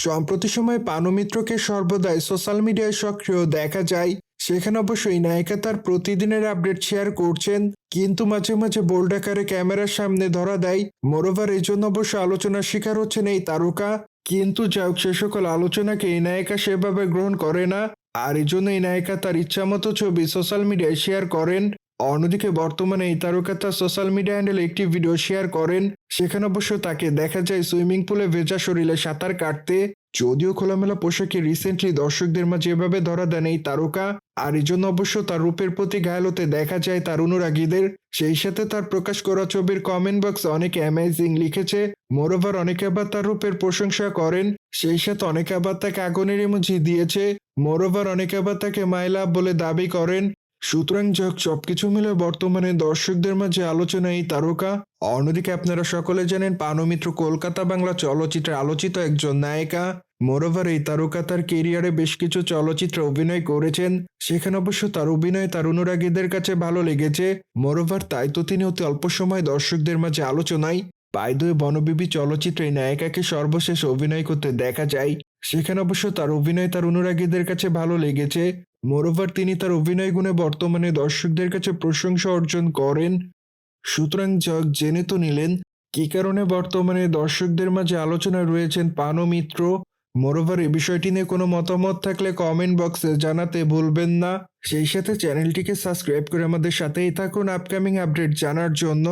সম্প্রতি সময়ে পানু মিত্রকে সর্বদাই সোশ্যাল মিডিয়ায় সক্রিয় দেখা যায়। সেখানে অবশ্যই নায়িকা তার প্রতিদিনের আপডেট শেয়ার করছেন, কিন্তু মাঝে মাঝে বোল্ড আকারে ক্যামেরার সামনে ধরা দেয়। মোরওভার এই জন্য অবশ্য আলোচনার শিকার হচ্ছেন এই তারকা। কিন্তু যা হোক, সে সকল আলোচনাকে এই নায়িকা সেভাবে গ্রহণ করে না। আর এই জন্য এই নায়িকা তার ইচ্ছামতো ছবি সোশ্যাল মিডিয়ায় শেয়ার করেন। অন্যদিকে বর্তমানে এই তারকা তার সোশ্যাল মিডিয়া হ্যান্ডেলে একটি ভিডিও শেয়ার করেন। সেখানে অবশ্য তাকে দেখা যায় সুইমিং পুলে ভেজা শরীরে সাঁতার কাটতে। যদিও খোলামেলা পোশাকে রিসেন্টলি দর্শকদের মাঝে এভাবে ধরা দেন এই তারকা। আর এই জন্য অবশ্য তার রূপের প্রতি ঘায়াল হতে দেখা যায় তার অনুরাগীদের। সেই সাথে তার প্রকাশ করা ছবির কমেন্ট বক্সে অনেকে অ্যামেজিং লিখেছে। মোরওভার অনেকে আবার তার রূপের প্রশংসা করেন। সেই সাথে অনেকে আবার তাকে আগুনের ইমোজি দিয়েছে। মোরওভার অনেকে আবার তাকে মাই লাভ বলে দাবি করেন। সুতরাং যাক, সবকিছু মিলে বর্তমানে দর্শকদের মাঝে আলোচনা এই তারকা। অন্যদিকে আপনারা সকলে জানেন পানু মিত্র কলকাতা বাংলা চলচ্চিত্রে আলোচিত একজন নায়িকা। মোরওভার এই তারকা তার কেরিয়ারে বেশ কিছু চলচ্চিত্রে অভিনয় করেছেন। সেখানে অবশ্য তার অভিনয় তার অনুরাগীদের কাছে ভালো লেগেছে। মোরওভার তাই তো তিনি অতি অল্প সময় দর্শকদের মাঝে আলোচনায়। বাই বনবিবি চলচ্চিত্রে এই নায়িকাকে সর্বশেষ অভিনয় করতে দেখা যায়। সেখানে অবশ্য তার অভিনয় তার অনুরাগীদের কাছে ভালো লেগেছে। মোরওভার তিনি তার অভিনয় গুণে বর্তমানে দর্শকদের কাছে প্রশংসা অর্জন করেন। সুতরাং যাক, জেনে তো নিলেন কী কারণে বর্তমানে দর্শকদের মাঝে আলোচনায় রয়েছেন পানু মিত্র। মোরওভার এই বিষয়টি নিয়ে কোনো মতামত থাকলে কমেন্ট বক্সে জানাতে ভুলবেন না। সেই সাথে চ্যানেলটিকে সাবস্ক্রাইব করে আমাদের সাথেই থাকুন আপকামিং আপডেট জানার জন্য।